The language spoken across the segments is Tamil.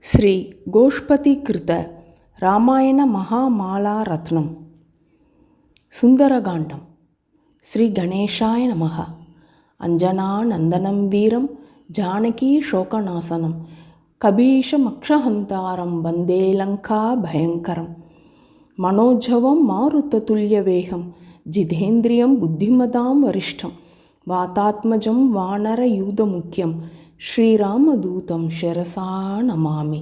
ஸ்ரீ கோஷ்பதி கிருத ராமாயண மகாமாலா ரத்னம் சுந்தரகாண்டம். ஸ்ரீ கணேஷாய நமஹ. அஞ்சனா நந்தனம் வீரம் ஜானகி சோகநாசனம் கபீஷமக்ஷஹந்தாரம் வந்தே லங்கா பயங்கரம். மனோஜவம் மாருததுல்யவேகம் ஜிதேந்திரியம் புத்திமதாம் வரிஷ்டம் வாதாத்மஜம் வானரயூதமுக்கியம் ஸ்ரீராமதூதம் ஷிரசா நமாமி.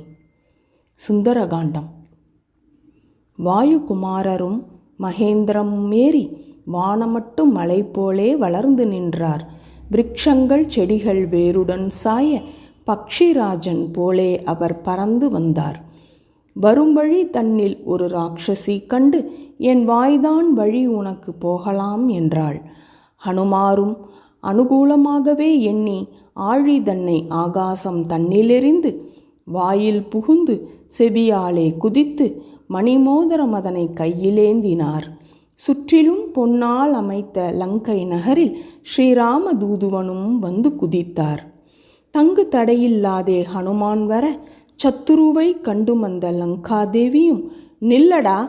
சுந்தரகாண்டம். வாயுகுமாரரும் மகேந்திரமும் ஏறி வானமட்டு மலை போலே வளர்ந்து நின்றார். விருட்சங்கள் செடிகள் வேருடன் சாய பக்ஷிராஜன் போலே அவர் பறந்து வந்தார். வரும்வழி தன்னில் ஒரு ராட்சசி கண்டு என் வாய்தான் வழி உனக்கு போகலாம் என்றாள். ஹனுமாரும் அனுகூலமாகவே எண்ணி ஆழி தன்னை ஆகாசம் தன்னிலெறிந்து வாயில் புகுந்து செவியாலே குதித்து மணிமோதரம் அதனை கையிலேந்தினார். சுற்றிலும் பொன்னால் அமைத்த லங்கை நகரில் ஸ்ரீராம தூதுவனும் வந்து குதித்தார். தங்கு தடையில்லாதே ஹனுமான் வர சத்துருவை கண்டு வந்த லங்காதேவியும் நில்லடா,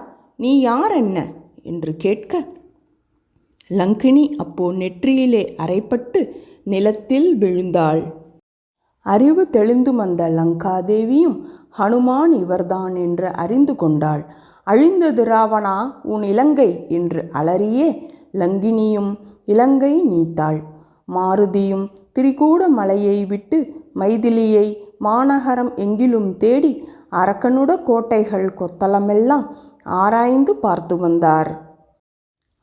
நீ யார் என்ன என்று கேட்க லங்கினி அப்போ நெற்றியிலே அரைப்பட்டு நிலத்தில் விழுந்தாள். அறிவு தெளிந்து வந்த லங்காதேவியும் ஹனுமான் இவர்தான் என்று அறிந்து கொண்டாள். அழிந்தது ராவணா உன் இலங்கை என்று அலறியே லங்கினியும் இலங்கை நீத்தாள். மாருதியும் திரிகூட மலையை விட்டு மைதிலியை மாநகரம் எங்கிலும் தேடி அரக்கனுட கோட்டைகள் கொத்தளமெல்லாம் ஆராய்ந்து பார்த்து வந்தார்.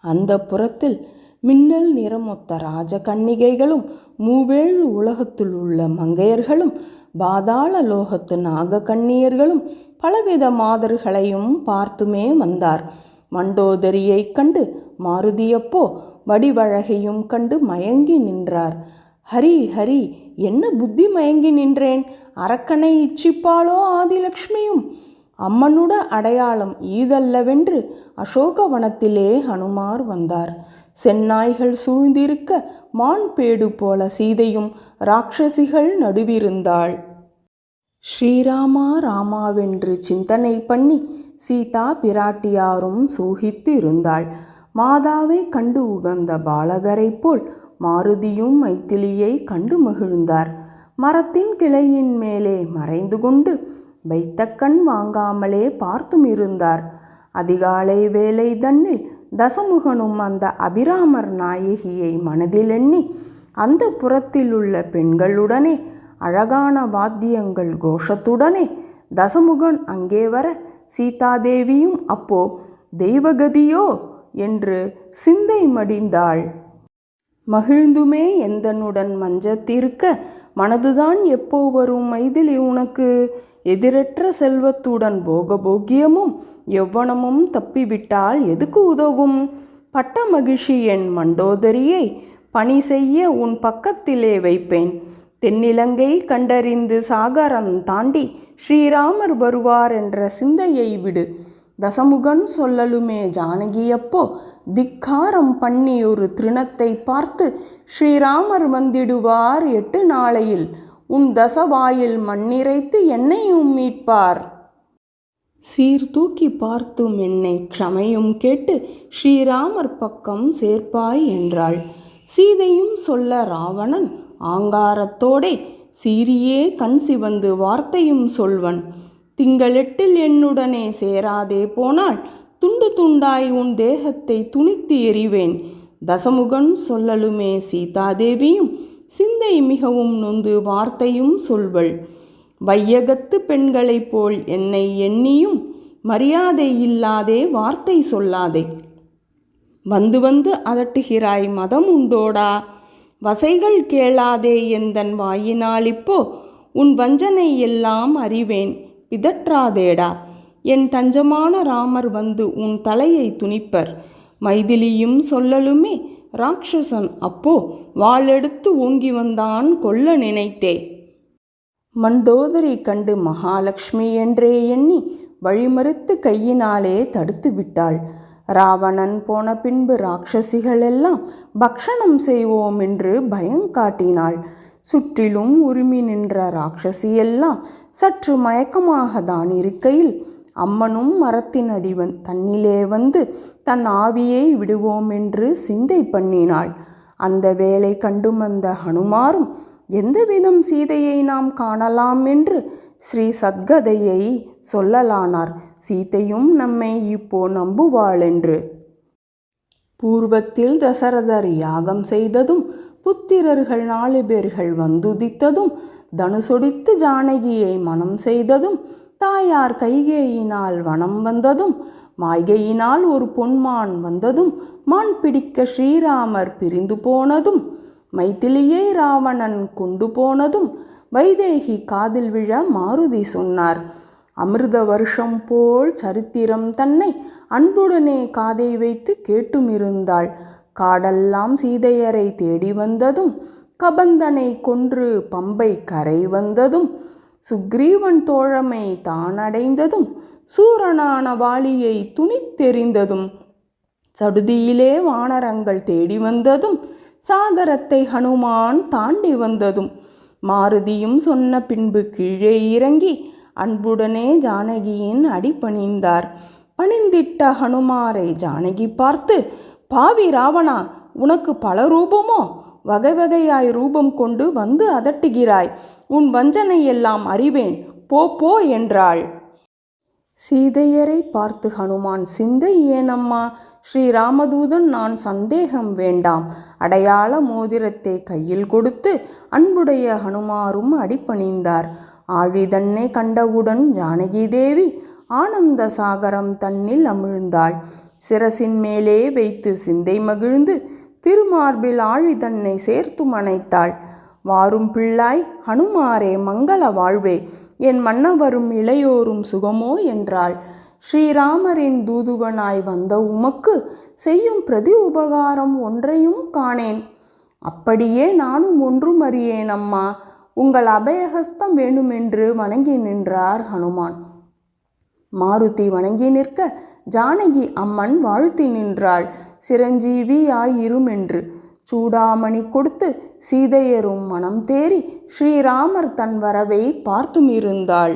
அந்த புறத்தில் மின்னல் நிறமொத்த ராஜகன்னிகைகளும் மூவேழு உலகத்தில் உள்ள மங்கையர்களும் பாதாள லோகத்து நாகக்கண்ணியர்களும் பலவித மாதர்களையும் பார்த்துமே வந்தார். மண்டோதரியை கண்டு மாருதியப்போ வடிவழகையும் கண்டு மயங்கி நின்றார். ஹரி ஹரி, என்ன புத்தி மயங்கி நின்றேன், அரக்கனை இச்சிப்பாளோ ஆதிலக்ஷ்மியும்? அம்மனுட அடையாளம் ஈதல்லவென்று அசோகவனத்திலே ஹனுமார் வந்தார். செந்நாய்கள் சூழ்ந்திருக்க மான்பேடு போல சீதையும் ராட்சசிகள் நடுவிருந்தாள். ஸ்ரீராமா ராமாவென்று சிந்தனை பண்ணி சீதா பிராட்டியாரும் சூகித்து இருந்தாள். மாதாவை கண்டு உகந்த பாலகரை போல் மாருதியும் மைத்திலியை கண்டு மகிழ்ந்தார். மரத்தின் கிளையின் மேலே மறைந்து கொண்டு வைத்த கண் வாங்காமலே பார்த்தும் இருந்தார். அதிகாலை வேலை தன்னில் தசமுகனும் அந்த அபிராமர் நாயகியை மனதில் எண்ணி அந்த புறத்தில் உள்ள பெண்களுடனே அழகான வாத்தியங்கள் கோஷத்துடனே தசமுகன் அங்கே வர சீதாதேவியும் அப்போ தெய்வகதியோ என்று சிந்தை மடிந்தாள். மகிழ்ந்துமே எந்தனுடன் மஞ்சத்திருக்க மனதுதான் எப்போ வரும் மைதிலி உனக்கு? எதிரற்ற செல்வத்துடன் போகபோக்கியமும் யௌவனமும் தப்பிவிட்டால் எதுக்கு உதவும்? பட்ட மகிழ்ச்சி என் மண்டோதரியை பணி செய்ய உன் பக்கத்திலே வைப்பேன். தென்னிலங்கை கண்டறிந்து சாகரம் தாண்டி ஸ்ரீராமர் வருவார் என்ற சிந்தையை விடு. தசமுகன் சொல்லலுமே ஜானகியப்போ திக்காரம் பண்ணி ஒரு திருணத்தை பார்த்து ஸ்ரீராமர் வந்திடுவார் 8 நாளையில். உன் தசவாயில் மண்ணிறைத்து என்னையும் மீட்பார். சீர்தூக்கி பார்த்தும் என்னை க்ஷமையும் கேட்டு ஸ்ரீராமர் பக்கம் சேர்ப்பாய் என்றாள். சீதையும் சொல்ல ராவணன் ஆங்காரத்தோடே சீரியே கண் சிவந்து வார்த்தையும் சொல்வன். திங்களெட்டில் என்னுடனே சேராதே போனால் துண்டு துண்டாய் உன் தேகத்தை துணித்து எறிவேன். தசமுகன் சொல்லலுமே சீதாதேவியும் சிந்தை மிகவும் நொந்து வார்த்தையும் சொல்வள். வையகத்து பெண்களைப் போல் என்னை எண்ணியும் மரியாதை இல்லாதே வார்த்தை சொல்லாதே. வந்து வந்து அதட்டுகிறாய், மதம் உண்டோடா? வசைகள் கேளாதே எந்தன் வாயினாலிப்போ உன் வஞ்சனை எல்லாம் அறிவேன், பிதற்றாதேடா. என் தஞ்சமான ராமர் வந்து உன் தலையை துணிப்பர். மைதிலியும் சொல்லலுமே ராட்சசன் அப்போ வாளெடுத்து ஓங்கி வந்தான், கொல்ல நினைத்தே. மண்டோதரி கண்டு மகாலட்சுமி என்றே எண்ணி வழிமறுத்து கையினாலே தடுத்து விட்டாள். ராவணன் போன பின்பு ராட்சசிகள் எல்லாம் பக்ஷணம் செய்வோம் என்று பயங்காட்டினாள். சுற்றிலும் உருமி நின்ற ராட்சசியெல்லாம் சற்று மயக்கமாக தான் இருக்கையில் அம்மனும் மரத்தின் அடி தன்னிலே வந்து தன் ஆவியை விடுவோம் என்று சிந்தை பண்ணினாள். அந்த வேளை கண்டு வந்த ஹனுமாரும் எந்தவிதம் சீதையை நாம் காணலாம் என்று ஸ்ரீ சத்கதையை சொல்லலானார். சீதையும் நம்மை இப்போ நம்புவாள் என்று. பூர்வத்தில் தசரதர் யாகம் செய்ததும் புத்திரர்கள் 4 பேர்கள் வந்துதித்ததும் தனுசொடித்து ஜானகியை மனம் செய்ததும் தாயார் கைகேயினால் வனம் வந்ததும் மாய்கையினால் ஒரு பொன்மான் வந்ததும் மான் பிடிக்க ஸ்ரீராமர் பிரிந்து போனதும் மைதிலியை ராவணன் கொண்டு போனதும் வைதேகி காதில் விழ மாருதி சொன்னார். அமிர்த வருஷம் போல் சரித்திரம் தன்னை அன்புடனே காதை வைத்து கேட்டுமிருந்தாள். காடெல்லாம் சீதையரை தேடி வந்ததும் கபந்தனை கொன்று பம்பை கரை வந்ததும் சுக்ரீவன் தோழமை தானடைந்ததும் சூரனான வாலியை துணித்தெறிந்ததும் சடுதியிலே வானரங்கள் தேடி வந்ததும் சாகரத்தை ஹனுமான் தாண்டி வந்ததும் மாருதியும் சொன்ன பின்பு கீழே இறங்கி அன்புடனே ஜானகியின் அடி பணிந்தார். பணிந்திட்ட ஹனுமாரை ஜானகி பார்த்து, பாவி ராவணா, உனக்கு பல ரூபமோ? வகை வகையாய் ரூபம் கொண்டு வந்து அதட்டுகிறாய். உன் வஞ்சனை எல்லாம் அறிவேன், போ போ என்றாள். சீதையரை பார்த்து ஹனுமான், சிந்தை ஏனம்மா? ஸ்ரீராமதூதன், நான் சந்தேகம் வேண்டாம். அடையாள மோதிரத்தை கையில் கொடுத்து அன்புடைய ஹனுமாரும் அடிபணிந்தார். ஆழிதன்னை கண்டவுடன் ஜானகி தேவி ஆனந்த சாகரம் தன்னில் அமிழ்ந்தாள். சிரசின் மேலே வைத்து சிந்தை மகிழ்ந்து திருமார்பில் ஆழிதன்னை சேர்த்து அணைத்தாள். வாரும் பிள்ளாய் ஹனுமாரே, மங்கள வாழ்வே, என் மன்னவரும் இளையோரும் சுகமோ என்றாள். ஸ்ரீராமரின் தூதுவனாய் வந்த உமக்கு செய்யும் பிரதி உபகாரம் ஒன்றையும் காணேன். அப்படியே நானும் ஒன்றும் அறியேன் அம்மா. உங்கள் அபயஹஸ்தம் வேண்டுமென்று வணங்கி நின்றார் ஹனுமான். மாருதி வணங்கி நிற்க ஜானகி அம்மன் வாழ்த்தி நின்றாள். சிரஞ்சீவியாயிரும் என்று சூடாமணி கொடுத்து சீதையரும் மனம் தேறி ஸ்ரீராமர் தன் வரவை பார்த்துமிருந்தாள்.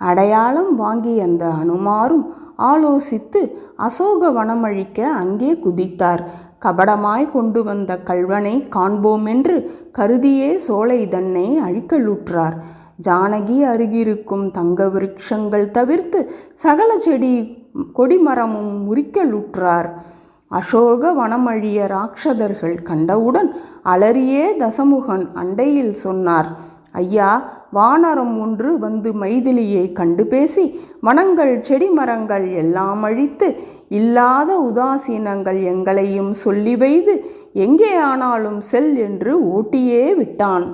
அடையாளம் வாங்கி அந்த ஹனுமாரும் ஆலோசித்து அசோக வனமழிக்க அங்கே குதித்தார். கபடமாய் கொண்டு வந்த கள்வனை காண்போமென்று கருதியே சோலை தன்னை அழிக்கலுற்றார். ஜானகி அருகிருக்கும் தங்க விருட்சங்கள் தவிர்த்து சகல செடி கொடிமரமும் முறிக்கலுற்றார். அசோக வனமழிய ராட்சதர்கள் கண்டவுடன் அலறியே தசமுகன் அண்டையில் சொன்னார், ஐயா, வானரம் ஒன்று வந்து மைதிலியை கண்டு பேசி வனங்கள் செடி மரங்கள் எல்லாம் அழித்து இல்லாத உதாசீனங்கள் எங்களையும் சொல்லி வைத்து எங்கே ஆனாலும் செல் என்று ஓட்டியே விட்டான்.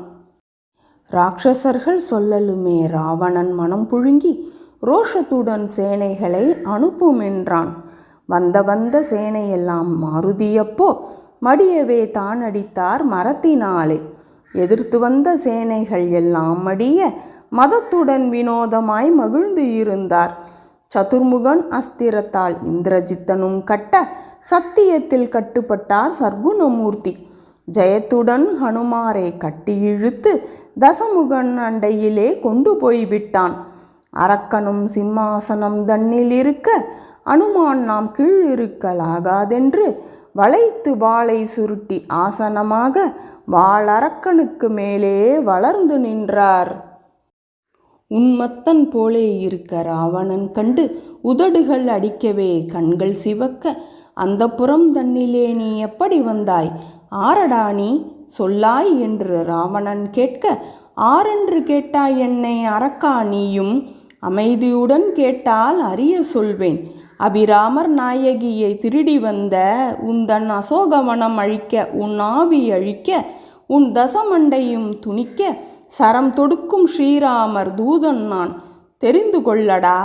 ராட்சசர்கள் சொல்லலுமே ராவணன் மனம் புழுங்கி ரோஷத்துடன் சேனைகளை அனுப்புமென்றான். வந்த சேனையெல்லாம் மாருதியப்போ மடியவே தான் அடித்தார் மரத்தினாலே. எதிர்த்து வந்த சேனைகள் எல்லாம் மடிய மதத்துடன் வினோதமாய் மகிழ்ந்து இருந்தார். சதுர்முகன் அஸ்திரத்தால் இந்திரஜித்தனும் கட்ட சத்தியத்தில் கட்டுப்பட்டார் சர்க்குணமூர்த்தி. ஜெயத்துடன் ஹனுமாரை கட்டி இழுத்து தசமுகன் அண்டையிலே கொண்டு போய்விட்டான். அரக்கனும் சிம்மாசனம் தன்னில் இருக்க அனுமான் நாம் கீழ் இருக்கலாகாதென்று வளைத்து வாளை சுருட்டி ஆசனமாக வாளரக்கனுக்கு மேலே வளர்ந்து நின்றார். உன்மத்தன் போலே இருக்க ராவணன் கண்டு உதடுகள் அடிக்கவே கண்கள் சிவக்க, அந்த புறம் தன்னிலே நீ எப்படி வந்தாய்? ஆரடா நீ, சொல்லாய் என்று ராவணன் கேட்க, ஆரென்று கேட்டாய் என்னை அரக்கா நீயும்? அமைதியுடன் கேட்டால் அறிய சொல்வேன். அபிராமர் நாயகியை திருடி வந்த உந்தன் அசோகவனம் அழிக்க, உன் ஆவி அழிக்க, உன் தசமண்டையும் துணிக்க சரம் தொடுக்கும் ஸ்ரீராமர் தூதன் நான், தெரிந்து கொள்ளடா.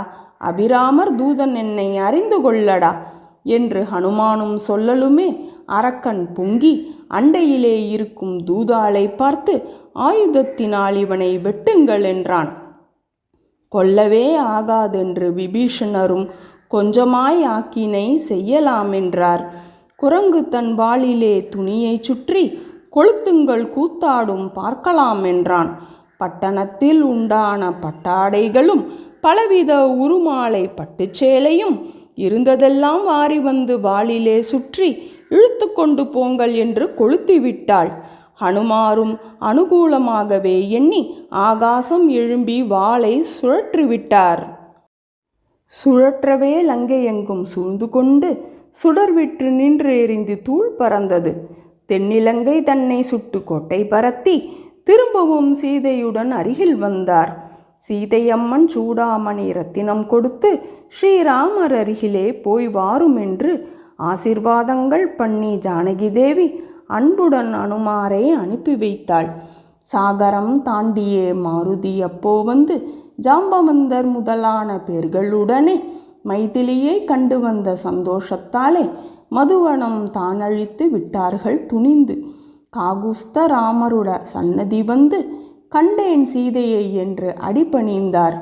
அபிராமர் தூதன் என்னை அறிந்து கொள்ளடா என்று ஹனுமானும் சொல்லலுமே அரக்கன் பொங்கி அண்டையிலே இருக்கும் தூதாளை பார்த்து, ஆயுதத்தினால் இவனை வெட்டுங்கள் என்றான். கொல்லவே ஆகாதென்று விபீஷணரும் கொஞ்சமாய் ஆக்கினை செய்யலாமென்றார். குரங்கு தன் வாளிலே துணியை சுற்றி கொளுத்துங்கள் கூத்தாடும் பார்க்கலாம் என்றான். பட்டணத்தில் உண்டான பட்டாடைகளும் பலவித உருமாலை பட்டுச்சேலையும் இருந்ததெல்லாம் வாரி வந்து வாளிலே சுற்றி இழுத்து கொண்டு போங்கள் என்று கொளுத்திவிட்டாள். ஹனுமாரும் அனுகூலமாகவே எண்ணி ஆகாசம் எழும்பி வாளை சுழற்றிவிட்டார். சுழற்றவே லங்கை எங்கும் சூழ்ந்து கொண்டு சுடர்விட்டு நின்று எரிந்து தூள் பறந்தது. தென்னிலங்கை தன்னை சுட்டு கோட்டை பரத்தி திரும்பவும் சீதையுடன் அருகில் வந்தார். சீதையம்மன் சூடாமணி ரத்தினம் கொடுத்து ஸ்ரீராமர் அருகிலே போய் வாரும் என்று ஆசீர்வாதங்கள் பண்ணி ஜானகி தேவி அன்புடன் அனுமாரை அனுப்பி வைத்தாள். சாகரம் தாண்டியே மாருதி அப்போ வந்து ஜாம்பவந்தர் முதலான பேர்களுடனே மைதிலியை கண்டு வந்த சந்தோஷத்தாலே மதுவனம் தானழித்து விட்டார்கள் துணிந்து. காகுஸ்த ராமருட சன்னதி வந்து கண்டேன் சீதையை என்று அடிபணிந்தார்.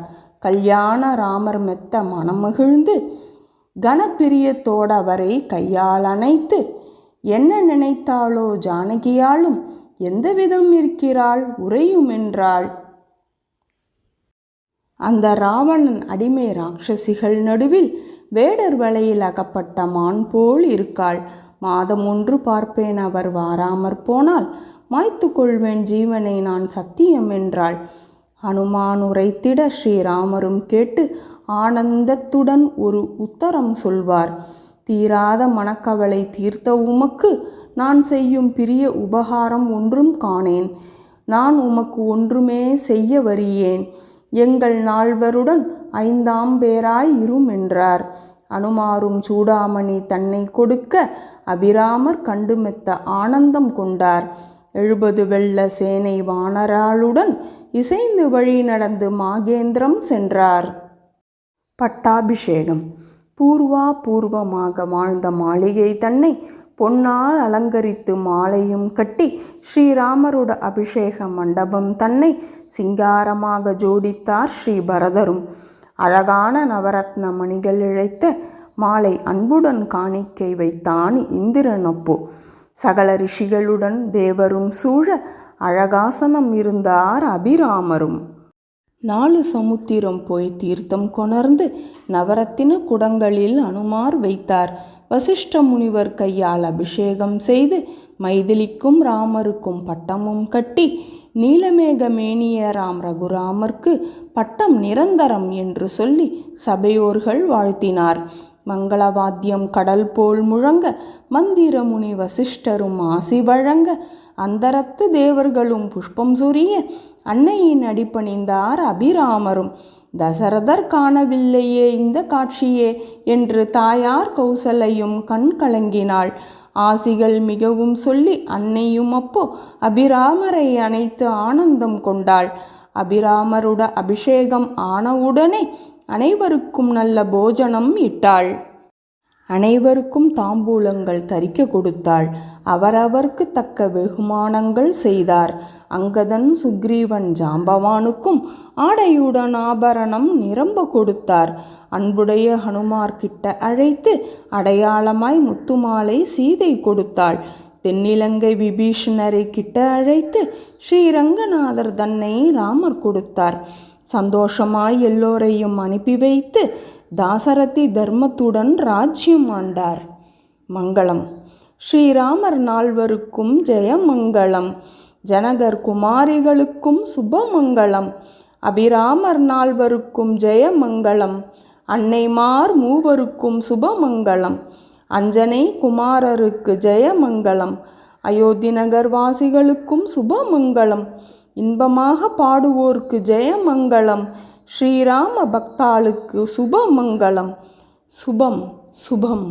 கல்யாண ராமர் மெத்த மனமகிழ்ந்து கனப்பிரியத்தோட அவரை கையால் அணைத்து என்ன நினைத்தாளோ ஜானகியாலும் எந்தவிதம் இருக்கிறாள் உறையும் என்றாள். அந்த ராவணன் அடிமை ராட்சசிகள் நடுவில் வேடர் வலையில் அகப்பட்ட மான் போல் இருக்காள். மாதம் ஒன்று பார்ப்பேன் அவர் வாராமற் போனால் மாய்த்து கொள்வேன் ஜீவனை நான் சத்தியம் என்றாள். ஹனுமான் உரைத்திட ஸ்ரீராமரும் கேட்டு ஆனந்தத்துடன் ஒரு உத்தரம் சொல்வார். தீராத மனக்கவலை தீர்த்த உமக்கு நான் செய்யும் பிரிய உபகாரம் ஒன்றும் காணேன். நான் உமக்கு ஒன்றுமே செய்ய வரியேன். எங்கள் நால்வருடன் 5ஆம் பேராய் இரும் என்றார். அனுமாரும் சூடாமணி தன்னை கொடுக்க அபிராமர் கண்டு மெத்த ஆனந்தம் கொண்டார். 70 வெள்ள சேனை வானராளுடன் இசைந்து வழி நடந்து மாகேந்திரம் சென்றார். பட்டாபிஷேகம். பூர்வமாக வாழ்ந்த மாளிகை தன்னை பொன்னால் அலங்கரித்து மாலையும் கட்டி ஸ்ரீராமருட அபிஷேக மண்டபம் தன்னை சிங்காரமாக ஜோடித்தார் ஸ்ரீ பரதரும். அழகான நவரத்ன மணிகள் இழைத்த மாலை அன்புடன் காணிக்கை வைத்தான் இந்திரன். அப்போ சகல ரிஷிகளுடன் தேவரும் சூழ அழகாசனம் இருந்தார் அபிராமரும். 4 சமுத்திரம் போய் தீர்த்தம் கொணர்ந்து நவரத்தின குடங்களில் அனுமார் வைத்தார். வசிஷ்ட முனிவர் கையால் அபிஷேகம் செய்து மைதிலிக்கும் ராமருக்கும் பட்டமும் கட்டி நீலமேக மேனிய ரகுராமர்க்கு பட்டம் நிரந்தரம் என்று சொல்லி சபையோர்கள் வாழ்த்தினார். மங்களவாத்தியம் கடல் போல் முழங்க மந்திர முனி வசிஷ்டரும் ஆசி வழங்க அந்தரத்து தேவர்களும் புஷ்பம் சொரிய அன்னையின் அடிபணிந்தார் அபிராமரும். தசரதர் காணவில்லையே இந்த காட்சியே என்று தாயார் கௌசலையும் கண் கலங்கினாள். ஆசிகள் மிகவும் சொல்லி அன்னையும் அப்போ அபிராமரை அணைத்து ஆனந்தம் கொண்டாள். அபிராமருட அபிஷேகம் ஆனவுடனே அனைவருக்கும் நல்ல போஜனம் இட்டாள். அனைவருக்கும் தாம்பூலங்கள் தரிக்க கொடுத்தாள். அவரவர்க்கு தக்க வெகுமானங்கள் செய்தார். அங்கதன் சுக்ரீவன் ஜாம்பவானுக்கும் ஆடையுடன் ஆபரணம் நிரம்ப கொடுத்தார். அன்புடைய ஹனுமார்கிட்ட அழைத்து அடையாளமாய் முத்துமாலை சீதை கொடுத்தாள். தென்னிலங்கை விபீஷணரை கிட்ட அழைத்து ஸ்ரீரங்கநாதர் தன்னை ராமர் கொடுத்தார். சந்தோஷமாய் எல்லோரையும் அனுப்பி வைத்து தாசரதி தர்மத்துடன் ராஜ்யம் ஆண்டார். மங்களம். ஸ்ரீராமர் நால்வருக்கும் ஜெயமங்கலம். ஜனகர் குமாரிகளுக்கும் சுபமங்கலம். அபிராமர் நால்வருக்கும் ஜெயமங்கலம். அன்னைமார் மூவருக்கும் சுபமங்கலம். அஞ்சனை குமாரருக்கு ஜெயமங்கலம். அயோத்தி நகர் வாசிகளுக்கும் சுபமங்கலம். இன்பமாக பாடுவோர்க்கு ஜெயமங்கலம். ஸ்ரீராம பக்தாளுக்கு சுபமங்கலம். சுபம் சுபம்.